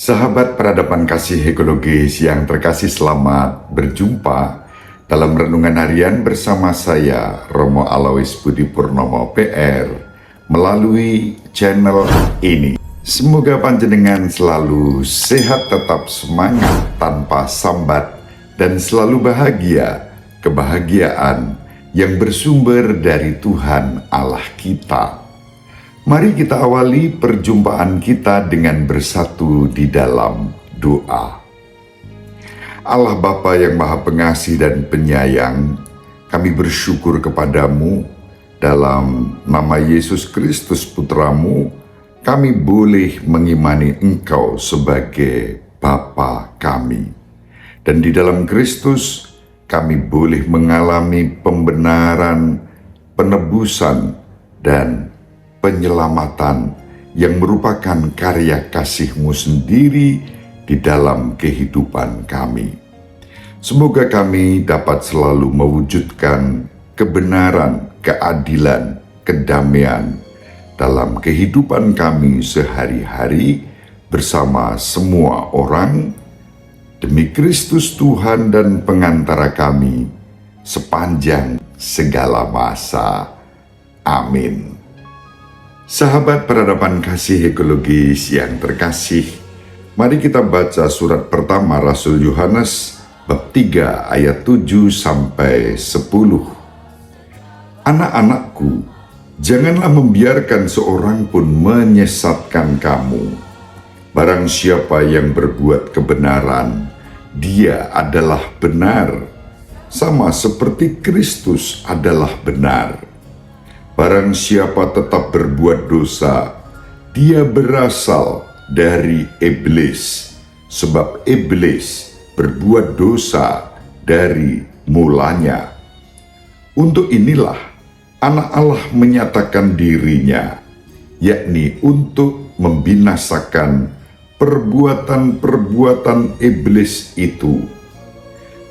Sahabat peradaban kasih ekologis yang terkasih, selamat berjumpa dalam renungan harian bersama saya, Romo Alois Budi Purnomo PR, melalui channel ini. Semoga panjenengan selalu sehat, tetap semangat tanpa sambat, dan selalu bahagia, kebahagiaan yang bersumber dari Tuhan Allah kita. Mari kita awali perjumpaan kita dengan bersatu di dalam doa. Allah Bapa yang Maha Pengasih dan Penyayang, kami bersyukur kepadamu dalam nama Yesus Kristus Putramu, kami boleh mengimani Engkau sebagai Bapa kami. Dan di dalam Kristus kami boleh mengalami pembenaran, penebusan, dan penyelamatan yang merupakan karya kasih-Mu sendiri di dalam kehidupan kami. Semoga kami dapat selalu mewujudkan kebenaran, keadilan, kedamaian dalam kehidupan kami sehari-hari bersama semua orang, demi Kristus Tuhan dan pengantara kami sepanjang segala masa. Amin. Sahabat peradaban kasih ekologis yang terkasih, mari kita baca surat pertama Rasul Yohanes bab 3 ayat 7 sampai 10. Anak-anakku, janganlah membiarkan seorang pun menyesatkan kamu. Barang siapa yang berbuat kebenaran, dia adalah benar, sama seperti Kristus adalah benar. Barang siapa tetap berbuat dosa, dia berasal dari iblis, sebab iblis berbuat dosa dari mulanya. Untuk inilah Anak Allah menyatakan dirinya, yakni untuk membinasakan perbuatan-perbuatan iblis itu.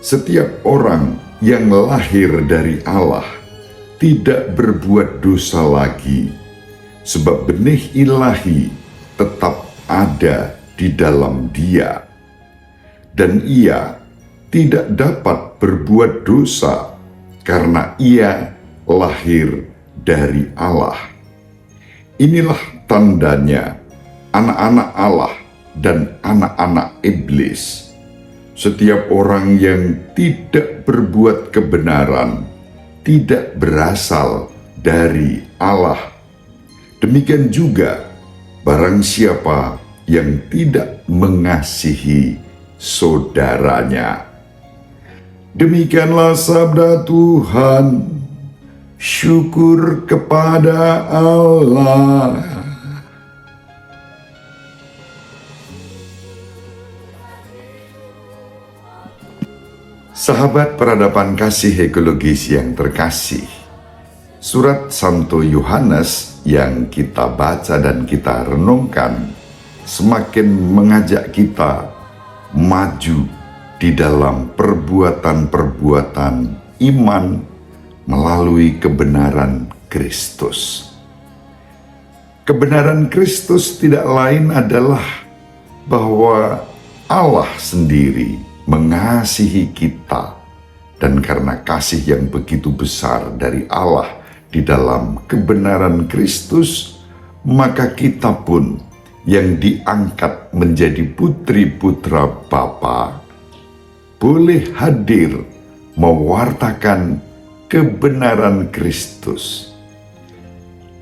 Setiap orang yang lahir dari Allah tidak berbuat dosa lagi, sebab benih ilahi tetap ada di dalam dia, dan ia tidak dapat berbuat dosa karena ia lahir dari Allah. Inilah tandanya anak-anak Allah dan anak-anak iblis. Setiap orang yang tidak berbuat kebenaran tidak berasal dari Allah. Demikian juga barang siapa yang tidak mengasihi saudaranya. Demikianlah sabda Tuhan. Syukur kepada Allah. Sahabat peradaban kasih ekologis yang terkasih, surat Santo Yohanes yang kita baca dan kita renungkan semakin mengajak kita maju di dalam perbuatan-perbuatan iman melalui kebenaran Kristus. Kebenaran Kristus tidak lain adalah bahwa Allah sendiri mengasihi kita, dan karena kasih yang begitu besar dari Allah di dalam kebenaran Kristus, maka kita pun yang diangkat menjadi putri-putra Bapa boleh hadir mewartakan kebenaran Kristus.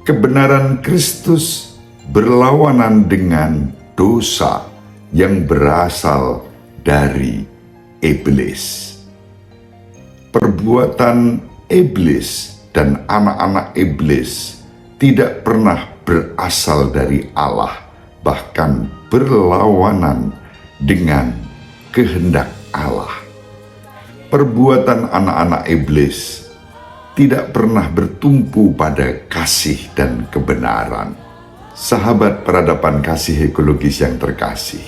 Kebenaran Kristus berlawanan dengan dosa yang berasal dari iblis. Perbuatan iblis dan anak-anak iblis tidak pernah berasal dari Allah, bahkan berlawanan dengan kehendak Allah. Perbuatan anak-anak iblis tidak pernah bertumpu pada kasih dan kebenaran. Sahabat peradaban kasih ekologis yang terkasih,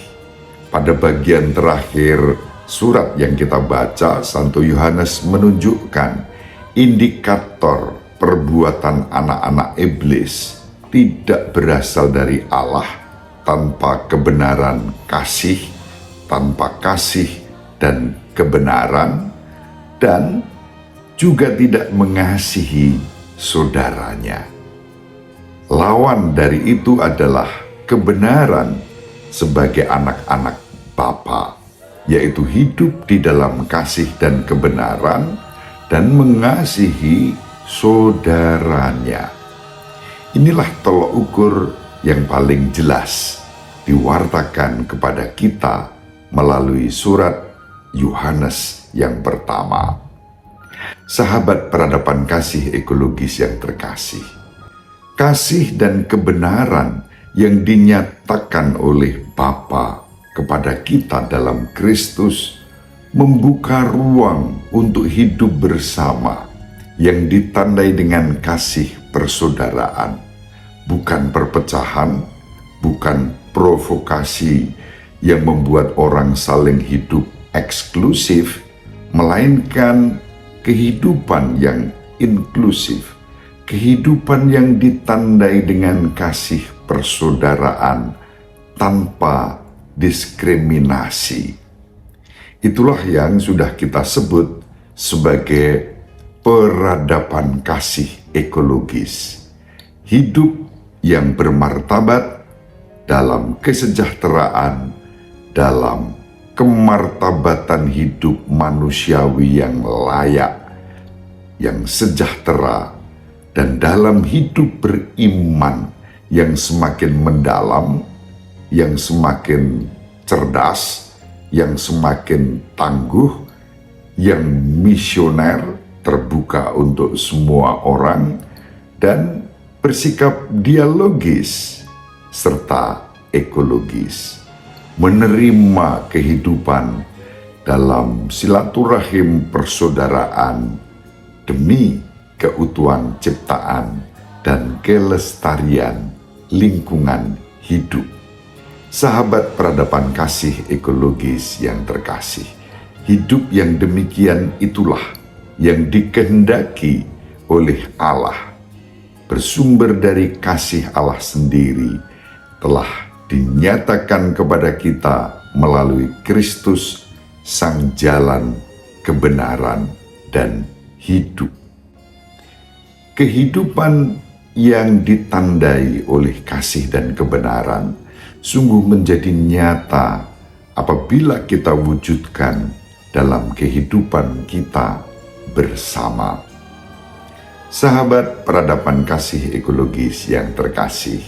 pada bagian terakhir surat yang kita baca, Santo Yohanes menunjukkan indikator perbuatan anak-anak iblis tidak berasal dari Allah, tanpa kebenaran kasih, tanpa kasih dan kebenaran, dan juga tidak mengasihi saudaranya. Lawan dari itu adalah kebenaran sebagai anak-anak Bapa, yaitu hidup di dalam kasih dan kebenaran dan mengasihi saudaranya. Inilah tolok ukur yang paling jelas diwartakan kepada kita melalui surat Yohanes yang pertama. Sahabat peradaban kasih ekologis yang terkasih, kasih dan kebenaran yang dinyatakan oleh Bapa kepada kita dalam Kristus membuka ruang untuk hidup bersama yang ditandai dengan kasih persaudaraan, bukan perpecahan, bukan provokasi yang membuat orang saling hidup eksklusif, melainkan kehidupan yang inklusif, kehidupan yang ditandai dengan kasih persaudaraan tanpa diskriminasi. Itulah yang sudah kita sebut sebagai peradaban kasih ekologis. Hidup yang bermartabat dalam kesejahteraan, dalam kemartabatan hidup manusiawi yang layak, yang sejahtera, dan dalam hidup beriman yang semakin mendalam, yang semakin cerdas, yang semakin tangguh, yang misioner, terbuka untuk semua orang, dan bersikap dialogis serta ekologis, menerima kehidupan dalam silaturahim persaudaraan demi keutuhan ciptaan dan kelestarian lingkungan hidup. Sahabat peradaban kasih ekologis yang terkasih, hidup yang demikian itulah yang dikehendaki oleh Allah, bersumber dari kasih Allah sendiri, telah dinyatakan kepada kita melalui Kristus, sang jalan, kebenaran, dan hidup. Kehidupan yang ditandai oleh kasih dan kebenaran sungguh menjadi nyata apabila kita wujudkan dalam kehidupan kita bersama. Sahabat peradaban kasih ekologis yang terkasih,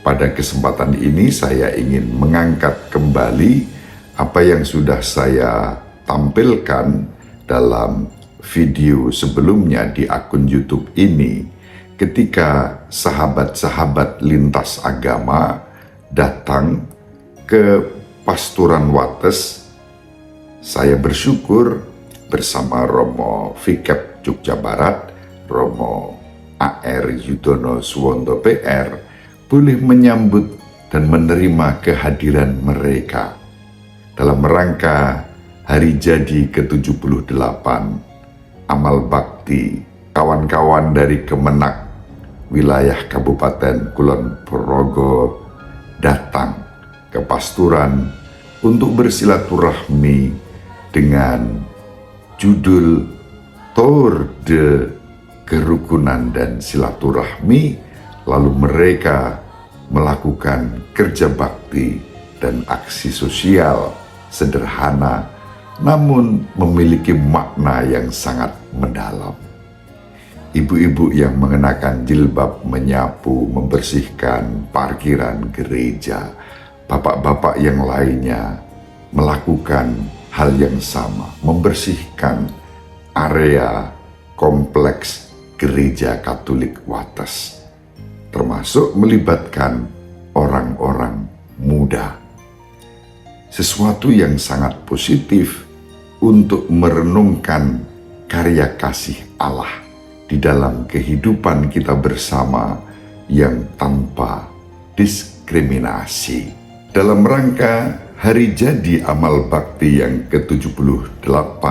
pada kesempatan ini saya ingin mengangkat kembali apa yang sudah saya tampilkan dalam video sebelumnya di akun YouTube ini, ketika sahabat-sahabat lintas agama datang ke Pasturan Wates. Saya bersyukur bersama Romo Fikep Jogja Barat, Romo A.R. Yudono Suwondo PR, boleh menyambut dan menerima kehadiran mereka dalam rangka hari jadi ke-78 amal bakti kawan-kawan dari Kemenak wilayah Kabupaten Kulon Progo datang ke Pasturan untuk bersilaturahmi dengan judul Tour de Kerukunan dan Silaturahmi. Lalu mereka melakukan kerja bakti dan aksi sosial sederhana namun memiliki makna yang sangat mendalam. Ibu-ibu yang mengenakan jilbab menyapu, membersihkan parkiran gereja. Bapak-bapak yang lainnya melakukan hal yang sama, membersihkan area kompleks gereja Katolik Wates, termasuk melibatkan orang-orang muda. Sesuatu yang sangat positif untuk merenungkan karya kasih Allah di dalam kehidupan kita bersama yang tanpa diskriminasi. Dalam rangka hari jadi amal bakti yang ke-78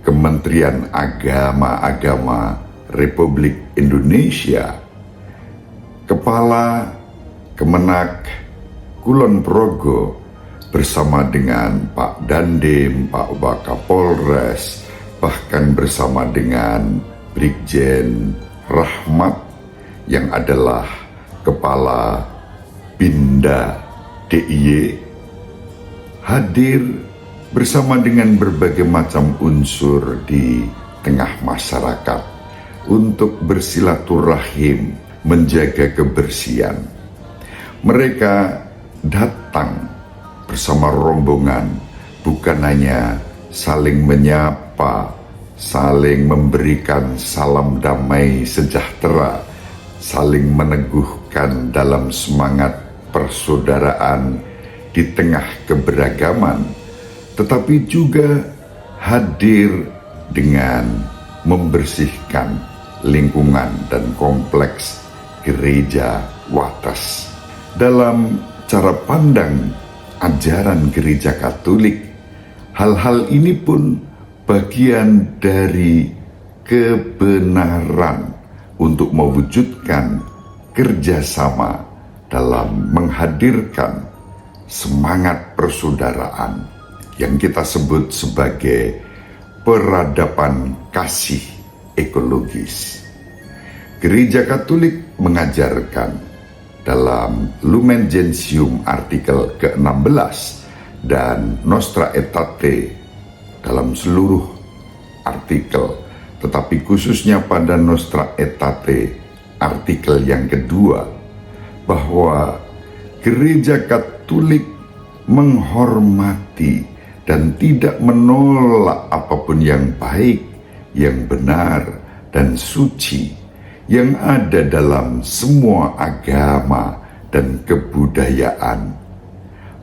Kementerian Agama Republik Indonesia, Kepala Kemenak Kulon Progo bersama dengan Pak Dandim, Pak Wakapolres, bahkan bersama dengan Brigjen Rahmat yang adalah Kepala Binda DIY, hadir bersama dengan berbagai macam unsur di tengah masyarakat untuk bersilaturahim, menjaga kebersihan. Mereka datang bersama rombongan, bukan hanya saling menyapa, saling memberikan salam damai sejahtera, saling meneguhkan dalam semangat persaudaraan di tengah keberagaman, tetapi juga hadir dengan membersihkan lingkungan dan kompleks gereja Wates. Dalam cara pandang ajaran gereja Katolik, hal-hal ini pun bagian dari kebenaran untuk mewujudkan kerjasama dalam menghadirkan semangat persaudaraan yang kita sebut sebagai peradaban kasih ekologis. Gereja Katolik mengajarkan dalam Lumen Gentium artikel ke-16 dan Nostra Aetate dalam seluruh artikel, tetapi khususnya pada Nostra Aetate artikel yang kedua, bahwa Gereja Katolik menghormati dan tidak menolak apapun yang baik, yang benar, dan suci yang ada dalam semua agama dan kebudayaan.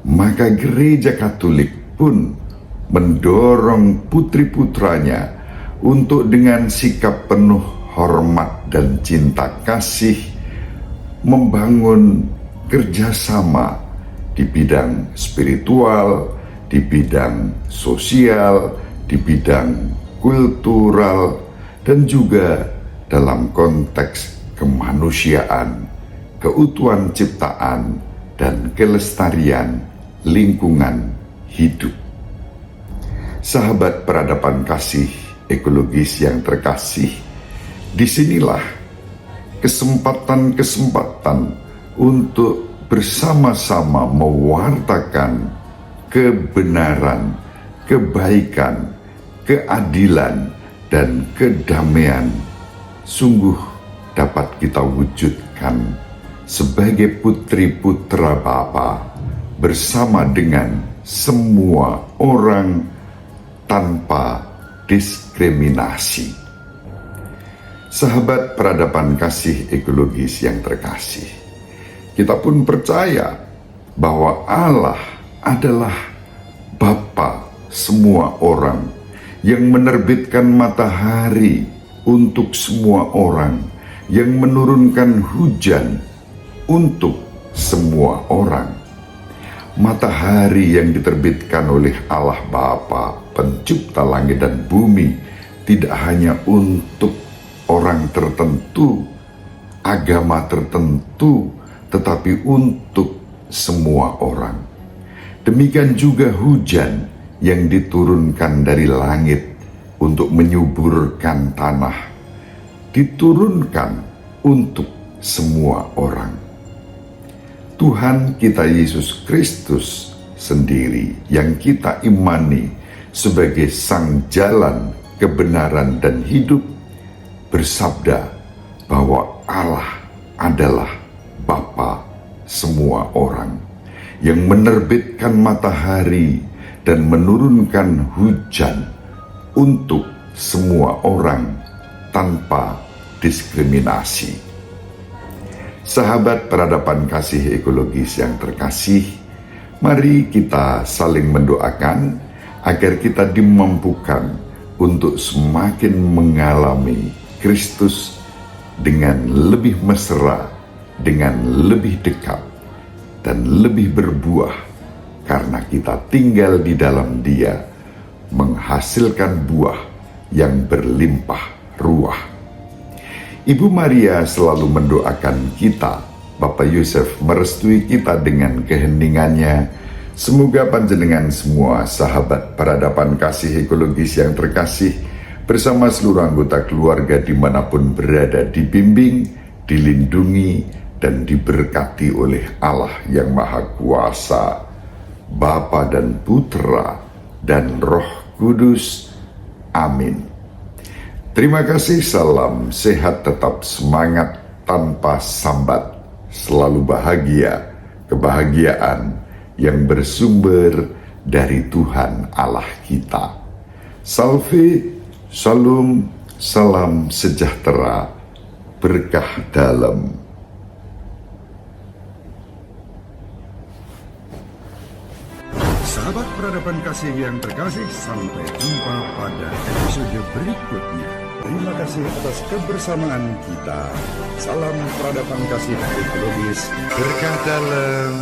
Maka Gereja Katolik pun mendorong putri-putranya untuk dengan sikap penuh hormat dan cinta kasih membangun kerjasama di bidang spiritual, di bidang sosial, di bidang kultural, dan juga dalam konteks kemanusiaan, keutuhan ciptaan, dan kelestarian lingkungan hidup. Sahabat peradaban kasih ekologis yang terkasih, disinilah kesempatan-kesempatan untuk bersama-sama mewartakan kebenaran, kebaikan, keadilan, dan kedamaian sungguh dapat kita wujudkan sebagai putri-putra Bapa bersama dengan semua orang tanpa diskriminasi. Sahabat peradaban kasih ekologis yang terkasih, kita pun percaya bahwa Allah adalah Bapa semua orang yang menerbitkan matahari untuk semua orang, yang menurunkan hujan untuk semua orang. Matahari yang diterbitkan oleh Allah Bapa, pencipta langit dan bumi, tidak hanya untuk orang tertentu, agama tertentu, tetapi untuk semua orang. Demikian juga hujan yang diturunkan dari langit untuk menyuburkan tanah, diturunkan untuk semua orang. Tuhan kita Yesus Kristus sendiri yang kita imani sebagai sang jalan, kebenaran, dan hidup, bersabda bahwa Allah adalah Bapa semua orang yang menerbitkan matahari dan menurunkan hujan untuk semua orang tanpa diskriminasi. Sahabat peradaban kasih ekologis yang terkasih, mari kita saling mendoakan agar kita dimampukan untuk semakin mengalami Kristus dengan lebih mesra, dengan lebih dekat, dan lebih berbuah, karena kita tinggal di dalam Dia, menghasilkan buah yang berlimpah ruah. Ibu Maria selalu mendoakan kita Bapak Yusuf merestui kita dengan keheningannya. Semoga panjenengan semua sahabat peradaban kasih ekologis yang terkasih bersama seluruh anggota keluarga dimanapun berada dibimbing, dilindungi, dan diberkati oleh Allah yang Maha Kuasa, Bapa dan Putra dan Roh Kudus. Amin. Terima kasih, salam sehat, tetap semangat tanpa sambat. Selalu bahagia, kebahagiaan yang bersumber dari Tuhan Allah kita. Salve, shalom, salam sejahtera, berkah dalam. Sahabat peradaban kasih yang terkasih, sampai jumpa pada episode berikutnya. Terima kasih atas kebersamaan kita. Salam peradaban kasih ekologis, berkah dalam.